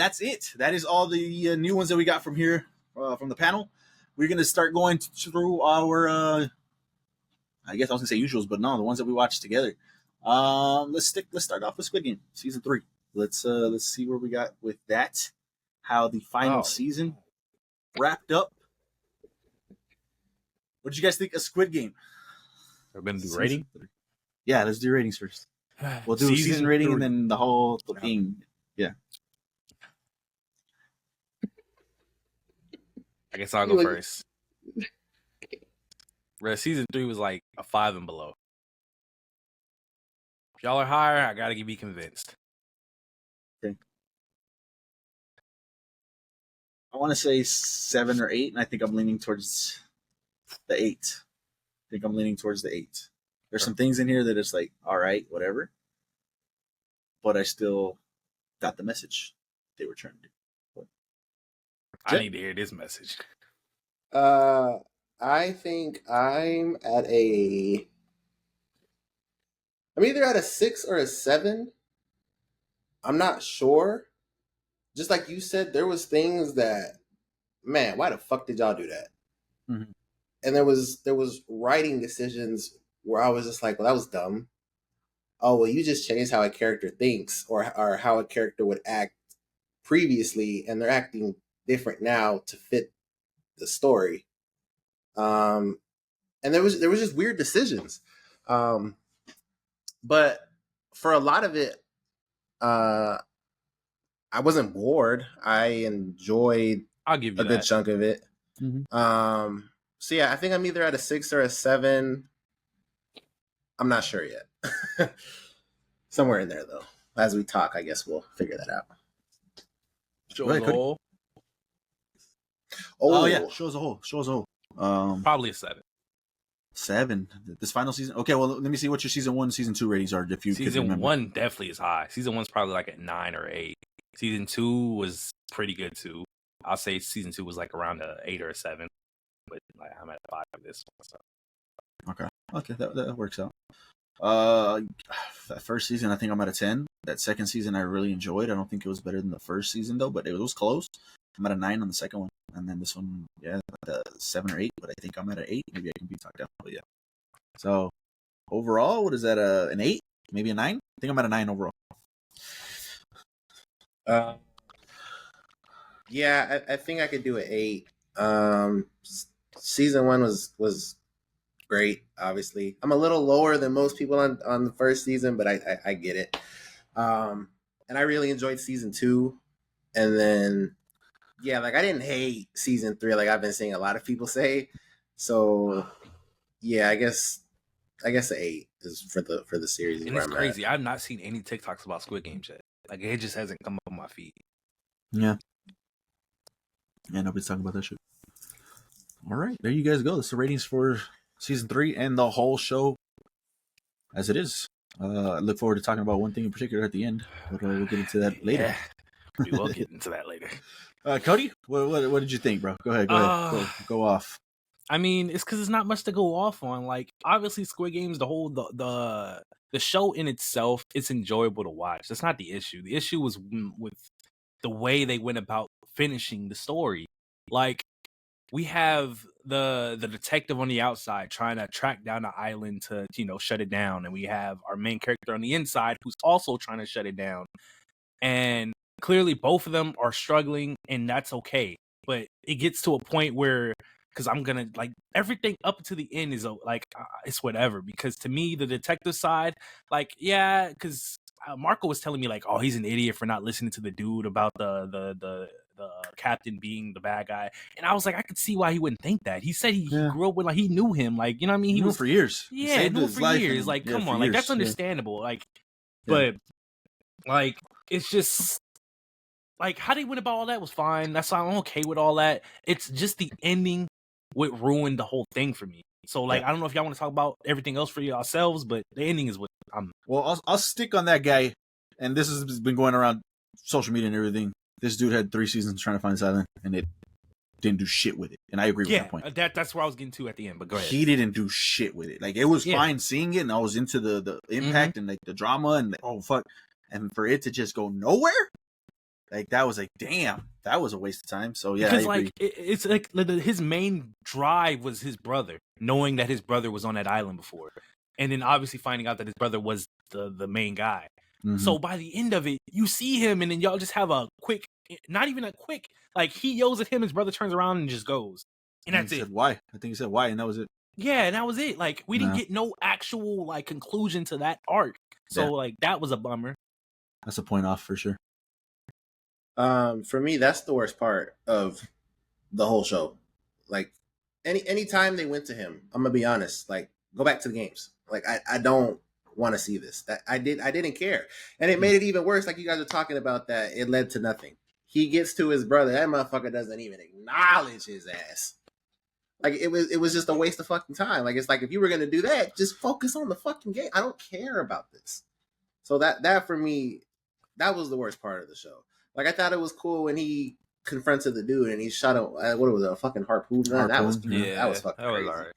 that's it. That is all the new ones that we got from here, from the panel. We're gonna start going through our, I guess I was gonna say usuals, but no, the ones that we watched together. Let's start off with Squid Game season 3. Let's see where we got with that. How the final season wrapped up. What did you guys think of Squid Game? We're gonna do rating. Yeah, let's do ratings first. We'll do season rating 3. And then the whole thing. Yeah. I guess I'll go first. Season 3 was like a 5 and below. If y'all are higher, I gotta be convinced. Okay. I want to say 7 or 8, and I think I'm leaning towards the 8. I think I'm leaning towards the 8. There's some things in here that it's like, all right, whatever. But I still got the message they were trying to do. I need to hear this message. I think I'm either at a 6 or a 7. I'm not sure. Just like you said, there was things that, man, why the fuck did y'all do that? Mm-hmm. And there was writing decisions where I was just like, well, that was dumb. Oh, well, you just changed how a character thinks or how a character would act previously, and they're acting different now to fit the story. And there was just weird decisions. But for a lot of it, I wasn't bored. I enjoyed I'll give you a good chunk of it. Mm-hmm. So yeah, I think I'm either at a 6 or a 7. I'm not sure yet. Somewhere in there though. As we talk, I guess we'll figure that out. Show as a whole. Oh yeah, show as a whole. Probably a 7. 7. This final season. Okay, well, let me see what your season 1, season 2 ratings are. If you season 1 definitely is high. Season 1's probably like at 9 or 8. Season 2 was pretty good too. I'll say season 2 was like around a 8 or a 7. But like I'm at a 5 for this one. So. Okay, that works out. That first season, I think I'm at a 10. That second season, I really enjoyed. I don't think it was better than the first season though, but it was close. I'm at a 9 on the second one, and then this one, yeah, at a 7 or 8. But I think I'm at an 8. Maybe I can be talked down, but yeah. So overall, what is that? An 8? Maybe a 9? I think I'm at a 9 overall. Yeah, I think I could do an 8. Season 1 was great. Obviously, I'm a little lower than most people on the first season, but I get it. And I really enjoyed season 2, and then yeah, like I didn't hate season 3 like I've been seeing a lot of people say. So yeah, I guess an 8 is for the series. And it's crazy. I've not seen any TikToks about Squid Game yet. Like it just hasn't come up on my feed. Yeah, nobody's talking about that shit. All right, there you guys go. That's the ratings for season 3 and the whole show as it is. I look forward to talking about one thing in particular at the end, but we'll get into that later. Yeah, we will get into that later. Cody, what did you think, bro? Go ahead. Go off. I mean, it's because there's not much to go off on. Like, obviously, Squid Game's the whole the show in itself. It's enjoyable to watch. That's not the issue. The issue was with the way they went about finishing the story. Like, we have the detective on the outside trying to track down the island to, shut it down. And we have our main character on the inside who's also trying to shut it down. And clearly both of them are struggling, and that's okay. But it gets to a point where, because I'm going to, like, everything up to the end is, like, it's whatever. Because to me, the detective side, like, yeah, because Marco was telling me, like, oh, he's an idiot for not listening to the dude about the captain being the bad guy. And I was like, I could see why he wouldn't think that. He said he grew up with, like, he knew him. Like, you know what I mean? He knew him for years. Yeah, he knew him for years. Like, come on. Like, that's understandable. Like, but, like, it's just, like, how they went about all that was fine. That's why I'm okay with all that. It's just the ending what ruined the whole thing for me. So, like, I don't know if y'all want to talk about everything else for yourselves, but the ending is what I'm... Well, I'll stick on that guy, and this has been going around social media and everything. This dude had 3 seasons trying to find this island, and it didn't do shit with it. And I agree with that point. That's where I was getting to at the end, but go ahead. He didn't do shit with it. Like, it was fine seeing it, and I was into the impact and, like, the drama, and, like, oh, fuck. And for it to just go nowhere, Like that was like, damn, that was a waste of time. So yeah, because I like agree. it's like his main drive was his brother, knowing that his brother was on that island before, and then obviously finding out that his brother was the main guy. Mhm. So by the end of it, you see him, and then y'all just have a quick, not even a quick, like he yells at him, his brother turns around and just goes, and that's he it. said why? I think he said why, and that was it. Yeah, and that was it. Like we didn't No. get no actual like conclusion to that arc. So Yeah. like that was a bummer. That's a point off for sure. For me, that's the worst part of the whole show. Like any time they went to him, I'm gonna be honest. Like go back to the games. Like I don't want to see this. That I didn't care, and it made it even worse. Like you guys are talking about that, it led to nothing. He gets to his brother. That motherfucker doesn't even acknowledge his ass. Like it was just a waste of fucking time. Like it's like if you were gonna do that, just focus on the fucking game. I don't care about this. So that for me, that was the worst part of the show. Like I thought it was cool when he confronted the dude and he shot him. What was it, a fucking harpoon? That was fucking crazy. All right.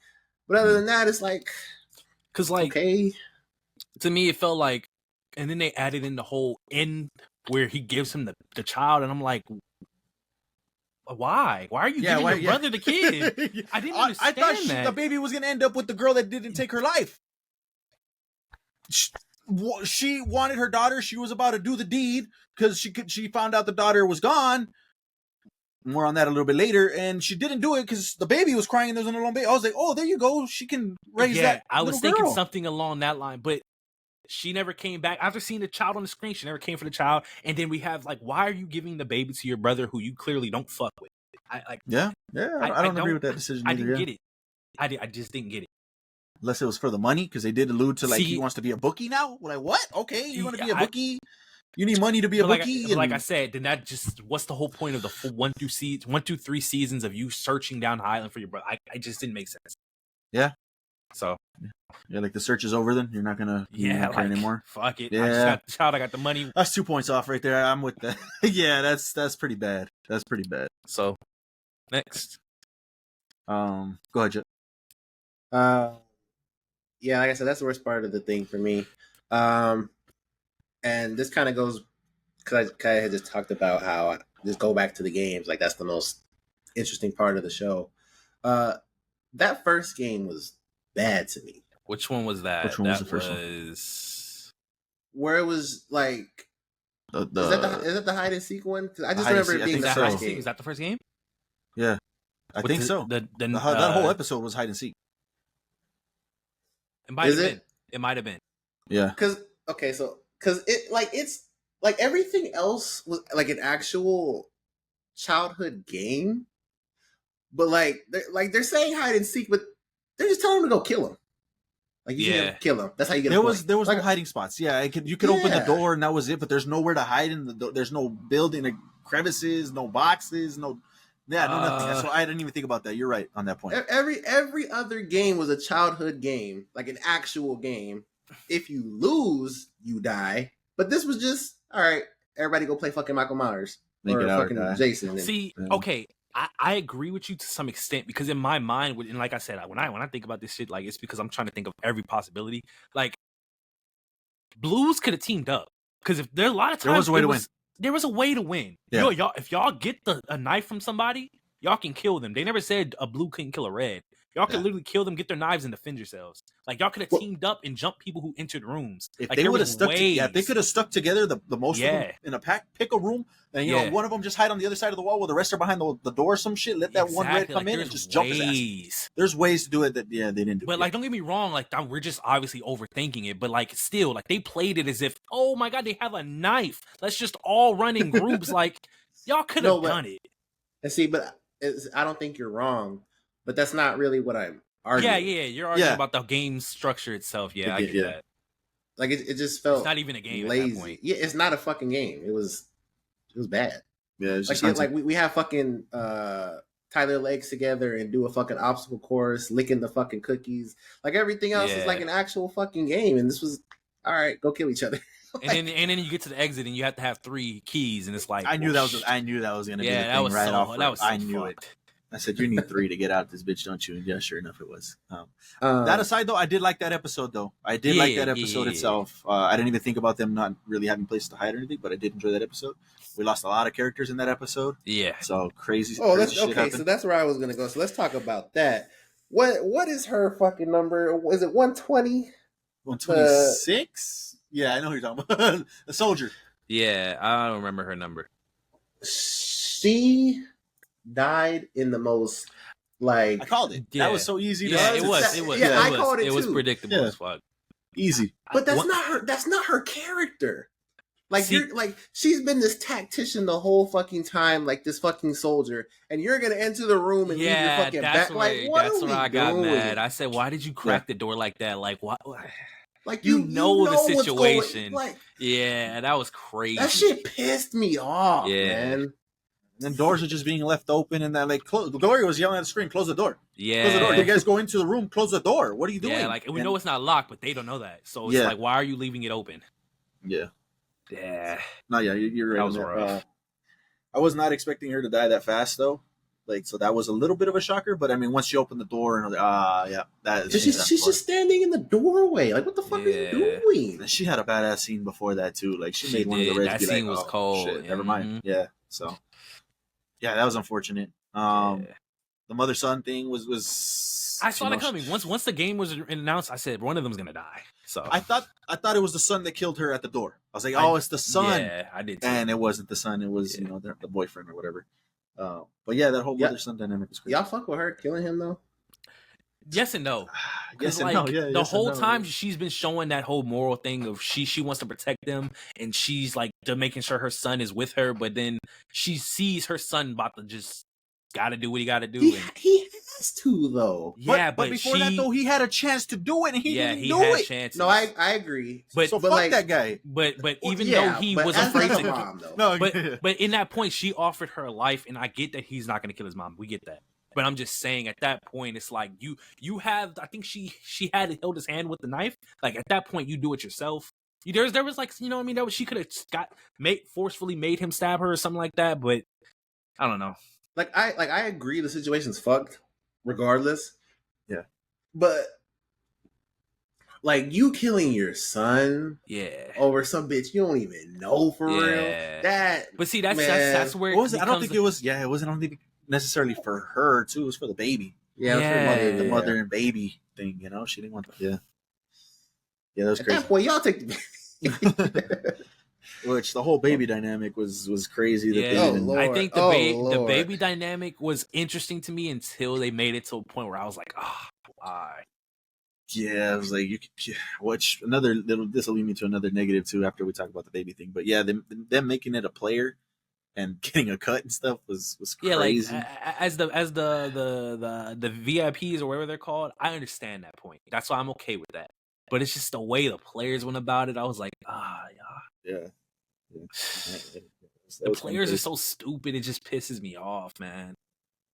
But other than that, it's like, because like okay. To me, it felt like, and then they added in the whole end where he gives him the child, and I'm like, why? Why are you giving your brother the kid? I didn't understand I thought the baby was gonna end up with the girl that didn't take her life. She wanted her daughter. She was about to do the deed because she found out the daughter was gone. More on that a little bit later, and she didn't do it because the baby was crying and there was an alone baby. I was like, oh, there you go. She can raise that. I was little thinking girl. something along that line, but she never came back after seeing the child on the screen. She never came for the child, and then we have like, why are you giving the baby to your brother who you clearly don't fuck with? I don't agree with that decision. I didn't get it. I just didn't get it. Unless it was for the money, because they did allude to like he wants to be a bookie now. We're like, what? Okay, you want to be a bookie? You need money to be a bookie. Like I said, then that just what's the whole point of the full 1 through 3 seasons of you searching down the island for your brother? I just didn't make sense. Yeah. So yeah, like the search is over. Then you're not gonna care anymore. Fuck it. Yeah. I just got the child. I got the money. That's 2 points off right there. I'm with that. Yeah, that's pretty bad. That's pretty bad. So next, go ahead, Jet. Yeah, like I said, that's the worst part of the thing for me. And this kind of goes because I had just talked about how I just go back to the games. Like that's the most interesting part of the show. That first game was bad to me. Which one was that? Which one was the first one? Where it was like, is that the hide and seek one? Because I just remember it being the first game. Is that the first game? Yeah, I think so. That whole episode was hide and seek. It might have been. It might have been. Yeah. Because it's like everything else was like an actual childhood game, but they're saying hide and seek, but they're just telling him to go kill him. Like you can kill him. That's how you get. There was like, no hiding spots. Yeah, you could open the door and that was it. But there's nowhere to hide in the door. There's no building, like crevices, no boxes, no nothing. So I didn't even think about that. You're right on that point. Every other game was a childhood game, like an actual game. If you lose, you die. But this was just all right. Everybody go play fucking Michael Myers or fucking Jason. Okay. I agree with you to some extent because in my mind, and like I said, when I think about this shit, like it's because I'm trying to think of every possibility. Like Blues could have teamed up because if there's a lot of times there was a way to win. There was a way to win. Yeah. Y'all, if y'all get a knife from somebody, y'all can kill them. They never said a blue couldn't kill a red. Y'all could literally kill them, get their knives, and defend yourselves. Like y'all could have teamed up and jumped people who entered rooms. If like, they would have stuck, if they could have stuck together, the most of them in a pack, pick a room, and know one of them just hide on the other side of the wall while the rest are behind the door or some shit. Let that one red come in and just jump his ass. There's ways to do it that they didn't do. But like, don't get me wrong, like we're just obviously overthinking it. But like, still, like they played it as if, oh my god, they have a knife. Let's just all run in groups. Like y'all could have done it. And see, but I don't think you're wrong. But that's not really what I'm. Yeah, you're arguing about the game structure itself. Yeah, I get that. Like it just felt. It's not even a game lazy. At that point. Yeah, it's not a fucking game. It was bad. Yeah, it's just like we have fucking tie their legs together and do a fucking obstacle course, licking the fucking cookies. Like everything else is like an actual fucking game, and this was all right. Go kill each other. And then you get to the exit and you have to have 3 keys, and it's like I knew that was gonna be the thing right off. That was so I knew it. I said, you need 3 to get out this bitch, don't you? And yeah, sure enough, it was. That aside, though, I did like that episode, though. I did like that episode itself. I didn't even think about them not really having places to hide or anything, but I did enjoy that episode. We lost a lot of characters in that episode. Yeah. So crazy. Oh, crazy that's okay. So that's where I was gonna go. So let's talk about that. What is her fucking number? Is it 120? 126? Yeah, I know who you're talking about. The soldier. Yeah, I don't remember her number. She died in the most like I called it. Yeah. That was so easy. Yeah, to it was. Yeah, I it called it was too. predictable Yeah. as fuck. Easy. But that's not her character. Like See- you're like she's been this tactician the whole fucking time, like this fucking soldier, and you're gonna enter the room and leave your fucking back. Like what that's are where we I got doing? mad. I said, "Why did you crack the door like that? Like what? Like you know the what's situation. like Yeah, that was crazy. that shit pissed me off, man. And then doors are just being left open, and that like Gloria was yelling at the screen, "Close the door! Yeah, Close the door! You guys go into the room, close the door. What are you doing?" Yeah, like we know it's not locked, but they don't know that. So it's like, why are you leaving it open? Yeah. Yeah. No, yeah, you're right. That was rough. I was not expecting her to die that fast, though. Like, so that was a little bit of a shocker. But I mean, once she opened the door, and I was like, yeah, that is. She's just standing in the doorway. Like, what the fuck are you doing? And she had a badass scene before that too. Like, she made one of the did. Reds That be scene like, was "Oh, cold. shit, never mind." Yeah. So, yeah, that was unfortunate. The mother son thing was. I saw that coming. Once the game was announced, I said one of them's gonna die. So I thought it was the son that killed her at the door. I was like, oh, it's the son. Yeah, I did too. And it wasn't the son. It was the boyfriend or whatever. But yeah, that whole mother son dynamic was crazy. Y'all fuck with her killing him though. Yes and no. Yes and like, no. Yeah, the whole time she's been showing that whole moral thing of she wants to protect them, and she's like making sure her son is with her, but then she sees her son about to just gotta do what he gotta do. He has to though. Yeah, but before that though, he had a chance to do it, and he didn't do it. Chances. No, I agree. But so but fuck like, that guy. But even though he was afraid to mom, though. No, but in that point, she offered her life, and I get that he's not gonna kill his mom. We get that. But I'm just saying, at that point, it's like you have. I think she had held his hand with the knife. Like at that point, you do it yourself. There was like, you know what I mean. She could have forcefully made him stab her or something like that. But I don't know. I agree. The situation's fucked, regardless. Yeah. But like you killing your son, over some bitch you don't even know for real. That. But see, that's where it was. I don't think it was. Yeah, it wasn't. I don't think necessarily for her too. It was for the baby. Yeah, it was for the mother and baby thing. You know, she didn't want. Yeah, that was crazy. At that point, y'all take the. Which the whole baby dynamic was crazy. That I think the baby dynamic was interesting to me until they made it to a point where I was like, why? Yeah, I was like, which this will lead me to another negative too after we talk about the baby thing. But yeah, them making it a player and getting a cut and stuff was crazy. Yeah, like as the VIPs or whatever they're called, I understand that point. That's why I'm okay with that. But it's just the way the players went about it. I was like, yeah. The players are so stupid. It just pisses me off, man.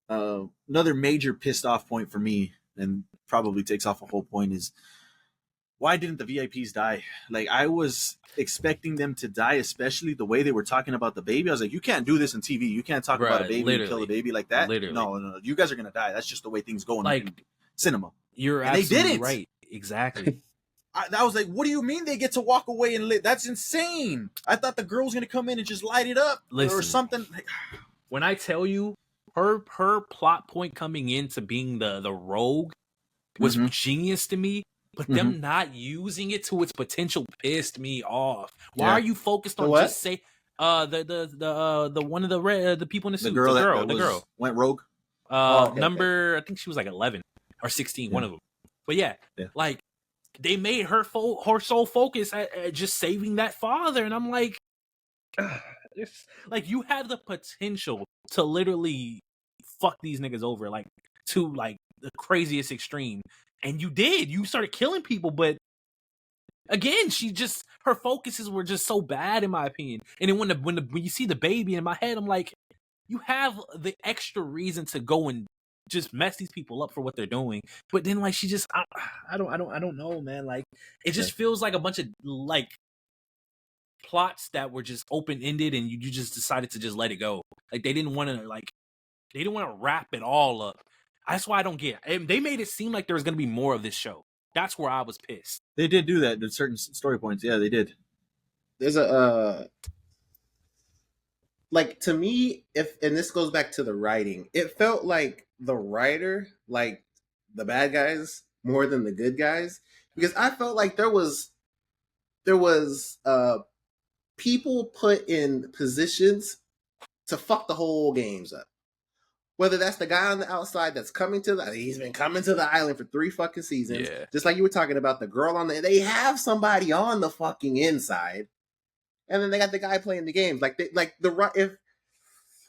Another major pissed off point for me, and probably takes off a whole point, is why didn't the VIPs die? Like, I was expecting them to die, especially the way they were talking about the baby. I was like, you can't do this on TV. You can't talk about a baby and kill a baby like that. Literally. No, you guys are gonna die. That's just the way things go in like cinema. You're and absolutely they didn't. right. Exactly. I was like, what do you mean they get to walk away and lit? That's insane. I thought the girl was going to come in and just light it up or something. When I tell you her plot point coming into being the rogue was genius to me, but them not using it to its potential pissed me off. Why are you focused on just say the one of the people in the suit, the girl went rogue? I think she was like 11 or 16, one of them. But yeah. Like, they made her sole focus at just saving that father, and I'm like, like, you have the potential to literally fuck these niggas over, like, to like the craziest extreme, and you did. You started killing people, but again, her focuses were just so bad, in my opinion. And then when you see the baby, in my head, I'm like, you have the extra reason to go and just mess these people up for what they're doing, but then like she just I don't know, man. Like, it just feels like a bunch of like plots that were just open ended, and you just decided to just let it go. Like, they didn't want to like They didn't want to wrap it all up. That's why I don't get it. They made it seem like there was going to be more of this show. That's where I was pissed. They did do that at certain story points. Yeah, they did. There's a like, to me, and this goes back to the writing, it felt like the writer liked the bad guys more than the good guys, because I felt like there was people put in positions to fuck the whole games up. Whether that's the guy on the outside that's he's been coming to the island for 3 fucking seasons. Yeah. Just like you were talking about, the girl they have somebody on the fucking inside. And then they got the guy playing the games. If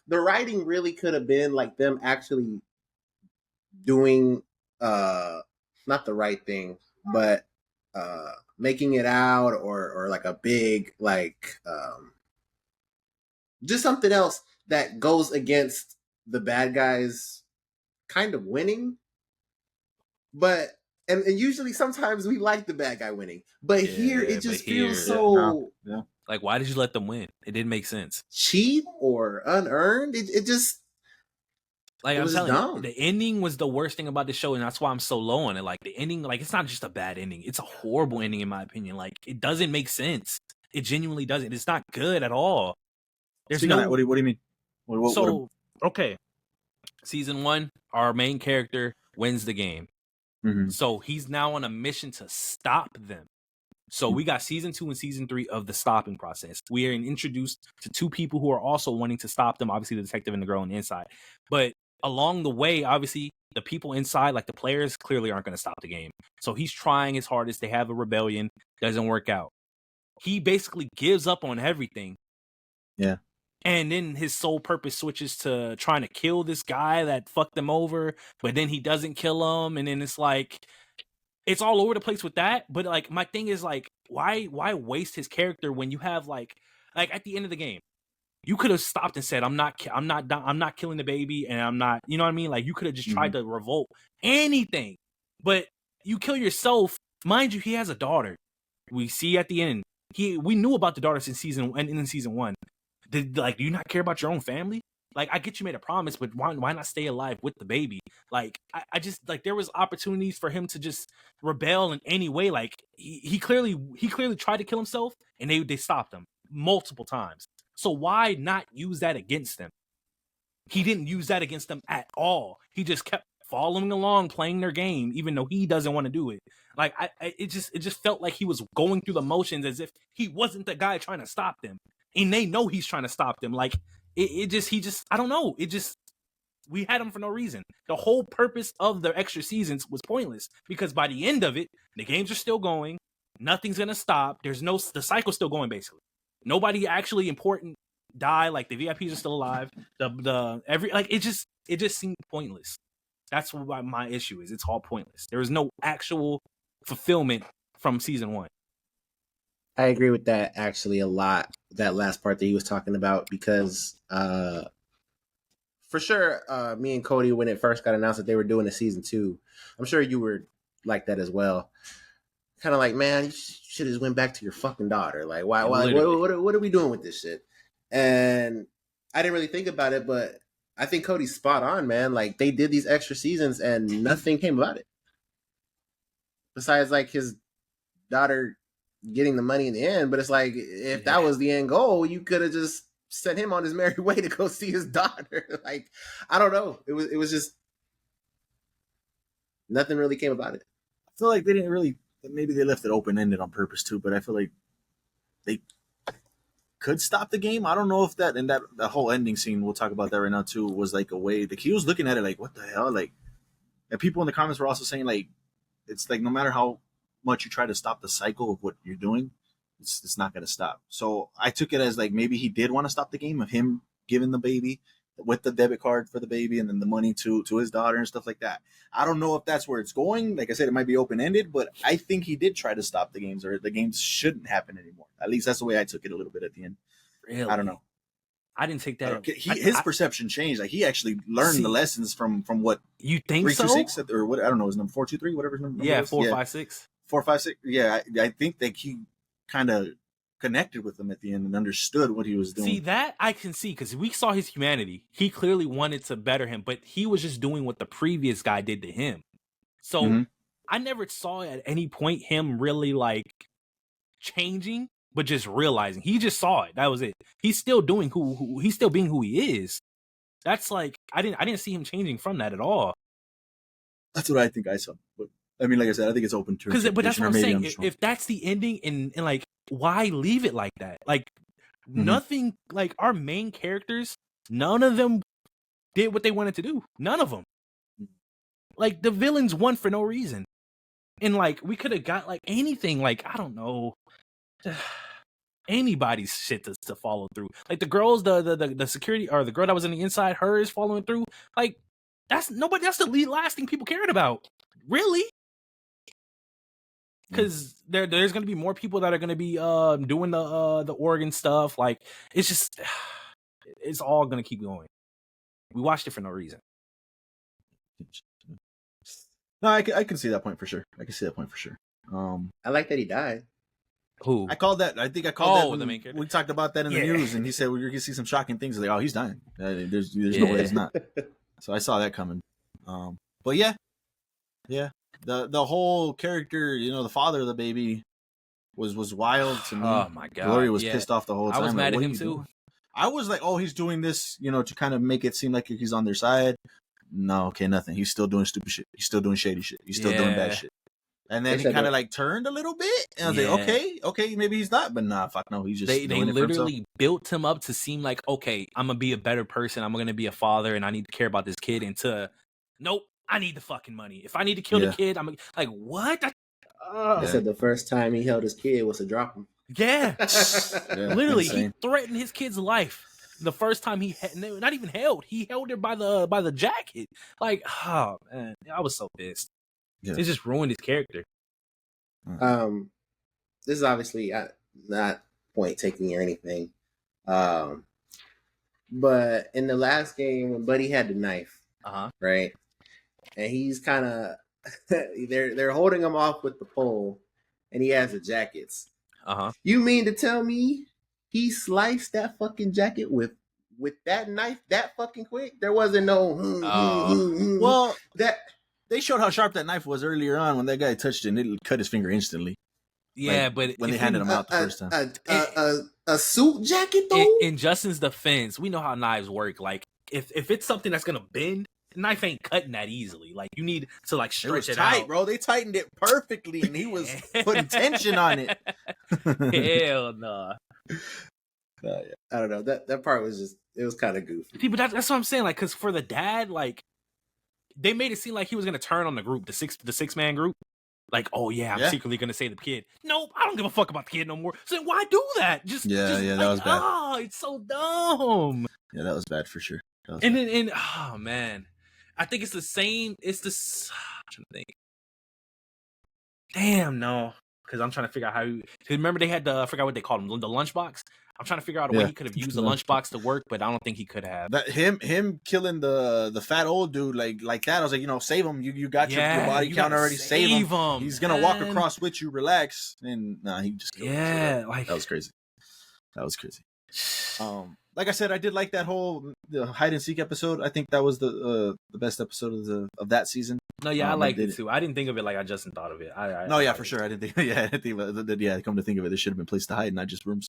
the writing really could have been like them actually doing not the right thing, but making it out, or like a big, like just something else that goes against the bad guys kind of winning. But and usually sometimes we like the bad guy winning, but here it just feels so like, why did you let them win? It didn't make sense. Cheap or unearned. It just, like, I'm telling you, the ending was the worst thing about the show, and that's why I'm so low on it. Like, the ending, like, it's not just a bad ending; it's a horrible ending, in my opinion. Like, it doesn't make sense. It genuinely doesn't. It's not good at all. There's no. What do you mean? Okay, season 1, our main character wins the game, so he's now on a mission to stop them. So we got season 2 and season 3 of the stopping process. We are introduced to 2 people who are also wanting to stop them. Obviously, the detective and the girl on the inside. But along the way, obviously, the people inside, like the players, clearly aren't going to stop the game. So he's trying his hardest. They have a rebellion. Doesn't work out. He basically gives up on everything. Yeah. And then his sole purpose switches to trying to kill this guy that fucked them over. But then he doesn't kill him. And then it's like, it's all over the place with that. But like, my thing is like, why waste his character when you have like at the end of the game, you could have stopped and said, I'm not killing the baby, and I'm not, you know what I mean? Like, you could have just tried to revolt anything, but you kill yourself. Mind you, he has a daughter. We see at the end, we knew about the daughter since season 1. Do you not care about your own family? Like, I get you made a promise, but why not stay alive with the baby? Like, I just, like, there was opportunities for him to just rebel in any way. Like, he clearly tried to kill himself, and they stopped him multiple times. So why not use that against them? He didn't use that against them at all. He just kept following along, playing their game, even though he doesn't want to do it. Like, it just felt like he was going through the motions as if he wasn't the guy trying to stop them, and they know he's trying to stop them. Like, he just I don't know. We had him for no reason. The whole purpose of the extra seasons was pointless, because by the end of it, the games are still going. Nothing's gonna stop. The cycle's still going, basically. Nobody actually important die. Like, the VIPs are still alive. It just seemed pointless. That's what my issue is. It's all pointless. There is no actual fulfillment from season 1. I agree with that actually a lot. That last part that he was talking about, because for sure, me and Cody, when it first got announced that they were doing a season 2, I'm sure you were like that as well. Kind of like, man, you should have just went back to your fucking daughter. Like, why? What are we doing with this shit? And I didn't really think about it, but I think Cody's spot on, man. Like, they did these extra seasons and nothing came about it. Besides, like, his daughter getting the money in the end. But it's like, if that was the end goal, you could have just sent him on his merry way to go see his daughter. Like, I don't know. It was just nothing really came about it. I feel like they didn't really. Maybe they left it open-ended on purpose too, but I feel like they could stop the game. I don't know if that, and that whole ending scene, we'll talk about that right now too, was like a way. Like, he was looking at it like, what the hell? Like, and people in the comments were also saying, like, it's like no matter how much you try to stop the cycle of what you're doing, it's not going to stop. So I took it as like maybe he did want to stop the game of him giving the baby with the debit card for the baby and then the money to his daughter and stuff like that. I don't know if that's where it's going. Like I said, it might be open-ended, but I think he did try to stop the games, or the games shouldn't happen anymore. At least that's the way I took it a little bit at the end. Really? I don't know. I didn't take that. His perception changed. Like, he actually learned the lessons from what you think 326 or what, I don't know, his number 423, whatever his number. Yeah, was. 456. 456. Yeah, I think that he kind of connected with him at the end and understood what he was doing. See, that I can see because we saw his humanity. He clearly wanted to better him, but he was just doing what the previous guy did to him. So I never saw at any point him really like changing, but just realizing. He just saw it. That was it. He's still doing he's still being who he is. That's like I didn't see him changing from that at all. That's what I think I saw. But I mean, like I said, I think it's open to but that's what I'm saying. If that's the ending, and like, why leave it like that? Like, nothing. Like our main characters, none of them did what they wanted to do. None of them. Like the villains won for no reason, and like we could have got like anything. Like I don't know, anybody's shit to follow through. Like the girls, the security or the girl that was on the inside, hers following through. Like that's nobody. That's the last thing people cared about, really. Because there's going to be more people that are going to be doing the Oregon stuff. Like it's just it's all going to keep going. We watched it for no reason. No, I can see that point for sure. I like that he died. Who? I called that. I think I called that. The main character. We talked about that in the news, and he said, "Well, you're gonna see some shocking things." Like, oh, he's dying. There's no way he's not. So I saw that coming. But yeah. The whole character, the father of the baby, was wild to me. Oh my god, Gloria was pissed off the whole time. I was mad at him too. Doing? I was like, oh, he's doing this, to kind of make it seem like he's on their side. No, okay, nothing. He's still doing stupid shit. He's still doing shady shit. He's still doing bad shit. And then he kind of like turned a little bit, and I was like, okay, maybe he's not, but nah, fuck no, he's just they literally built him up to seem like, okay, I'm gonna be a better person. I'm gonna be a father, and I need to care about this kid. And nope, I need the fucking money. If I need to kill the kid, I'm like, what? He said the first time he held his kid was to drop him. Yeah, literally, he threatened his kid's life. The first time not even held, he held her by the jacket. Like, oh man, I was so pissed. Yeah. It just ruined his character. This is obviously not point taking or anything. But in the last game when Buddy had the knife, right, and he's kind of they're holding him off with the pole, and he has the jackets. You mean to tell me he sliced that fucking jacket with that knife that fucking quick? There wasn't no. Well, that. They showed how sharp that knife was earlier on when that guy touched it, and it cut his finger instantly. Yeah, but when they handed him out the first time. A suit jacket, though? In Justin's defense, we know how knives work. Like, if it's something that's going to bend, the knife ain't cutting that easily. Like, you need to, like, stretch it tight, out. Bro. They tightened it perfectly, and he was putting tension on it. Hell no. I don't know. That part was just, it was kind of goofy. See, but that's what I'm saying. Like, because for the dad, like, they made it seem like he was going to turn on the group, the six-man group. Like, oh, yeah, I'm secretly going to save the kid. Nope, I don't give a fuck about the kid no more. So why do that? Just that was bad. Oh, it's so dumb. Yeah, that was bad for sure. And oh, man. I think it's the same. I'm trying to think. Damn, no. Because I'm trying to figure out how remember they had I forgot what they called him, the lunchbox? I'm trying to figure out a way he could have used the lunchbox to work, but I don't think he could have. That him killing the fat old dude like that. I was like, save him. You got your body count already. Save him. He's gonna walk across with you. Relax. And he just killed him. So that was crazy. That was crazy. Like I said, I did like that whole the hide and seek episode. I think that was the best episode of that season. No, I liked it too. I didn't think of it like I just thought of it. For sure. I didn't think. I didn't think about that. Come to think of it, there should have been place to hide, not just rooms.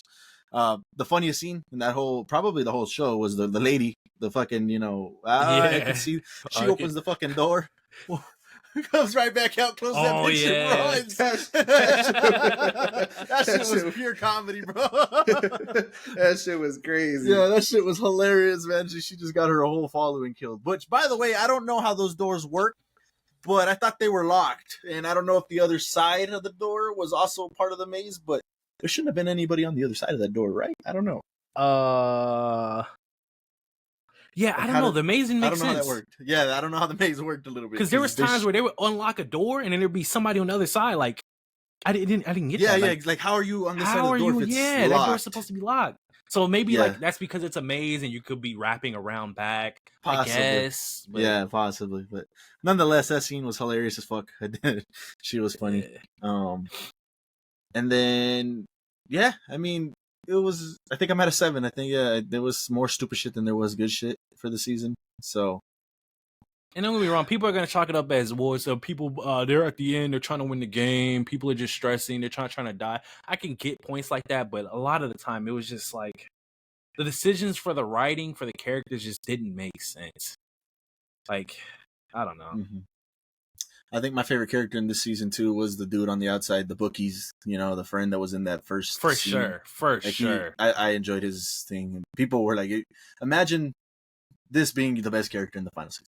The funniest scene in that probably the whole show was the lady, the fucking, I can see she opens the fucking door, comes right back out, closes that bitch and runs. That shit was pure comedy, bro. That shit was crazy. Yeah, that shit was hilarious, man. She just got her whole following killed. Which, by the way, I don't know how those doors work, but I thought they were locked, and I don't know if the other side of the door was also part of the maze, but there shouldn't have been anybody on the other side of that door, right? I don't know. Yeah, I don't know. The maze makes sense. I don't know how that worked. Yeah, I don't know how the maze worked a little bit. Because there was times where they would unlock a door and then there'd be somebody on the other side. Like, I didn't get that. Yeah, like how are you on this side of the door if it's locked? That door's supposed to be locked. So maybe like that's because it's a maze and you could be wrapping around back. Possibly. I guess. But... Yeah, possibly. But nonetheless, that scene was hilarious as fuck. She was funny. And then Yeah, I mean, it was. I think I'm at a 7. I think there was more stupid shit than there was good shit for the season. So, and don't get me wrong, people are gonna chalk it up as well. So people, they're at the end, they're trying to win the game. People are just stressing, they're trying to die. I can get points like that, but a lot of the time, it was just like the decisions for the writing for the characters just didn't make sense. Like, I don't know. mm-hmm. I think my favorite character in this season too was the dude on the outside, the bookies. You know, the friend that was in that first. For scene. sure, for sure. I enjoyed his thing. People were like, imagine this being the best character in the final season.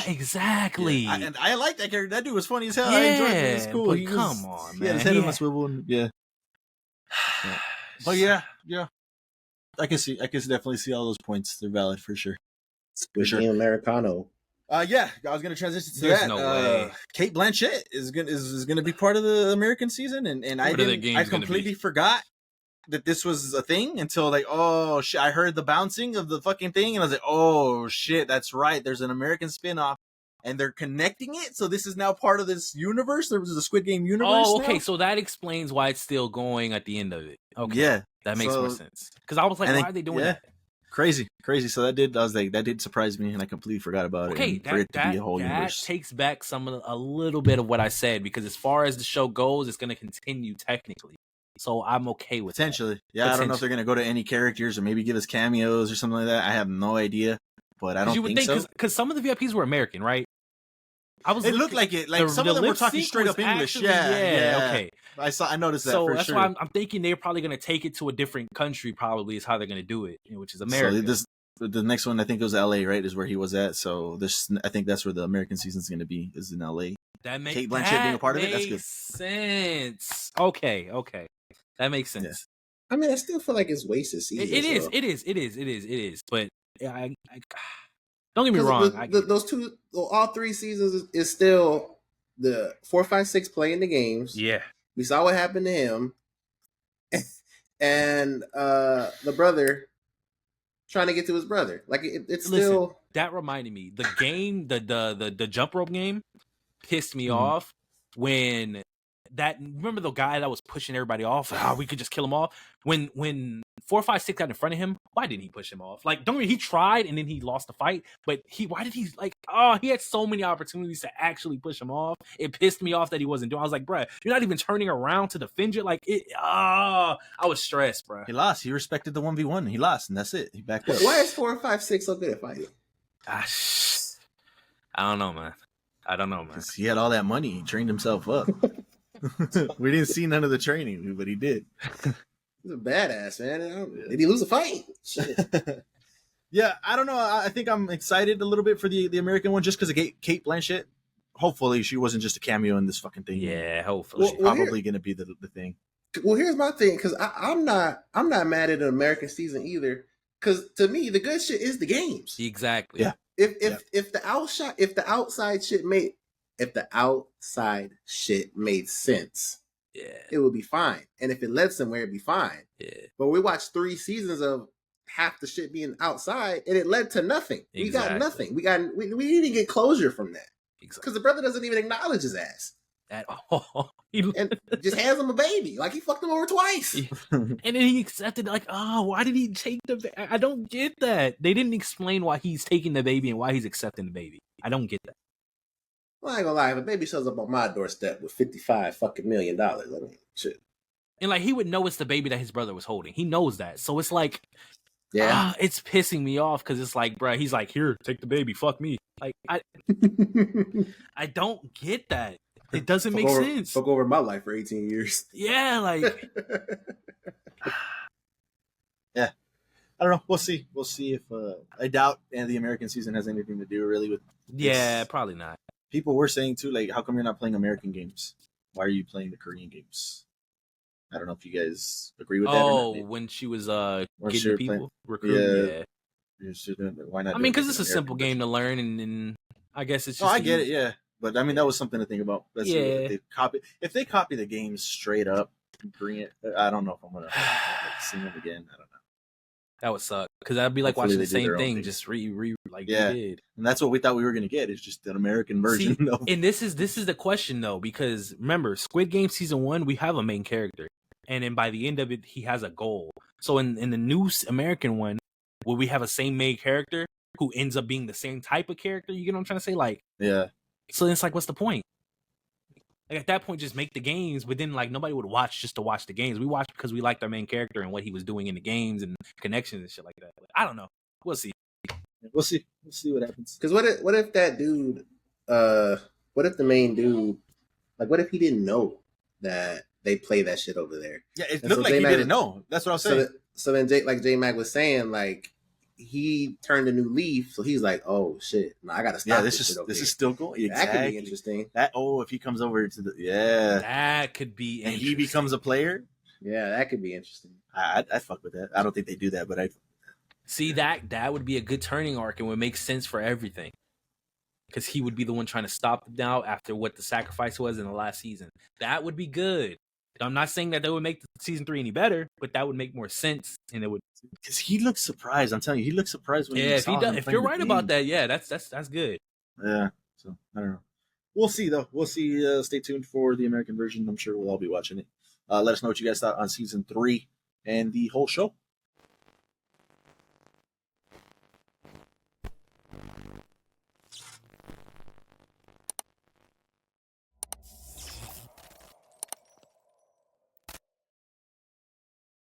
Exactly. Yeah. And I like that character. That dude was funny as hell. Yeah, I enjoyed it. It was cool. But come on, man. He had his head on a swivel. And, yeah. But yeah. I can definitely see all those points. They're valid for sure. Squid Game Americano. Yeah, I was gonna transition to There's that. no way. Kate Blanchett is gonna be part of the American season, and I completely forgot that this was a thing until like, oh shit, I heard the bouncing of the fucking thing, and I was like, oh shit, that's right. There's an American spinoff, and they're connecting it, so this is now part of this universe. There was a Squid Game universe. Oh, okay, now. so that explains why it's still going at the end of it. Okay, yeah, that makes more sense. Because I was like, why are they doing that? Crazy. So that did surprise me, and I completely forgot about it. Okay, for it to be a whole universe. takes back a little bit of what I said, because as far as the show goes, it's going to continue technically. So I'm okay with potentially. That. Yeah, I don't know if they're going to go to any characters or maybe give us cameos or something like that. I have no idea, but I don't think so. Because some of the VIPs were American, right? It looked like it. Like some of them were talking straight up English. Actually, yeah. Okay. I noticed that. So for that's sure. why I'm thinking they're probably going to take it to a different country. Probably is how they're going to do it, which is America. So the next one I think was LA, right? Is where he was at. So I think that's where the American season's going to be. Is in LA. That makes Kate Blanchett being a part of it. That's good. Sense. Okay. That makes sense. Yeah. I mean, I still feel like it's wasted season. It is. But I don't get me wrong. All 3 seasons is still the 4, 5, 6 playing the games. Yeah, we saw what happened to him, and the brother trying to get to his brother. Like it's still. That reminded me, the game, the jump rope game, pissed me off when. Remember the guy that was pushing everybody off? We could just kill him off. When 4, 5, 6 got in front of him, why didn't he push him off? Like, don't get me, he tried and then he lost the fight. But why did he he had so many opportunities to actually push him off. It pissed me off that he wasn't doing. I was like, bruh, you're not even turning around to defend you. Like I was stressed, bruh. He lost. He respected the 1v1. He lost, and that's it. He backed up. Why is 4, 5, 6 so good at fighting? I don't know, man. Because he had all that money. He trained himself up. We didn't see none of the training, but he did. He's a badass, man. Did he lose a fight? Shit. Yeah, I don't know. I think I'm excited a little bit for the American one just because of Kate Blanchett. Hopefully, she wasn't just a cameo in this fucking thing. Yeah, hopefully. She's probably going to be the thing. Well, here's my thing, because I'm not mad at an American season either. Because to me, the good shit is the games. Exactly. Yeah. If the outside shit made sense, it would be fine. And if it led somewhere, it'd be fine. Yeah. But we watched 3 seasons of half the shit being outside, and it led to nothing. Exactly. We got nothing. We didn't get closure from that. Exactly. Because the brother doesn't even acknowledge his ass. At all. And just hands him a baby. Like he fucked him over twice. And then he accepted, why did he take the baby? I don't get that. They didn't explain why he's taking the baby and why he's accepting the baby. I don't get that. Well, I ain't gonna lie, if a baby shows up on my doorstep with $55 million, I mean, shit. And he would know it's the baby that his brother was holding. He knows that. So it's it's pissing me off because it's bruh, he's like, here, take the baby, fuck me. I don't get that. It doesn't make sense. Fuck over my life for 18 years. Yeah, yeah. I don't know. We'll see. We'll see if I doubt the American season has anything to do really with. Yeah, probably not. People were saying too, how come you're not playing American games? Why are you playing the Korean games? I don't know if you guys agree with that. Oh, when she was getting people recruited. Yeah. Why not? I mean, because it's a simple game to learn, and I guess it's just. I get it. Yeah. But I mean, that was something to think about. If they copy the games straight up and bring it, I don't know if I'm gonna see them again. I don't know. That would suck because that'd be like Hopefully watching the same thing, just re you did. And that's what we thought we were gonna get. Is just an American version. And this is the question though, because remember, Squid Game season 1, we have a main character. and then by the end of it, he has a goal. So in the new American one, where we have a same main character who ends up being the same type of character, you get what I'm trying to say? Like, Yeah. so it's like, what's the point? Like at that point, just make the games, but then like nobody would watch just to watch the games. We watched because we liked our main character and what he was doing in the games and connections and shit like that. But I don't know. We'll see. We'll see. We'll see what happens. Because what if that dude, what if the main dude, like, what if he didn't know that they play that shit over there? Yeah, it looked like he didn't know. That's what I was saying. So then, like J Mac was saying, like, he turned a new leaf, so he's like, "Oh shit, no, I gotta stop." Yeah, this is still going. Exactly. That could be interesting. If he comes over to the that could be, and he becomes a player. Yeah, that could be interesting. I fuck with that. I don't think they do that, but I see that would be a good turning arc and would make sense for everything. Because he would be the one trying to stop them now after what the sacrifice was in the last season. That would be good. I'm not saying that would make season 3 any better, but that would make more sense, and it would. Because he looks surprised. I'm telling you, he looks surprised when if he does. If you're right about that, yeah, that's good. Yeah. So I don't know. We'll see though. We'll see. Stay tuned for the American version. I'm sure we'll all be watching it. Let us know what you guys thought on season 3 and the whole show.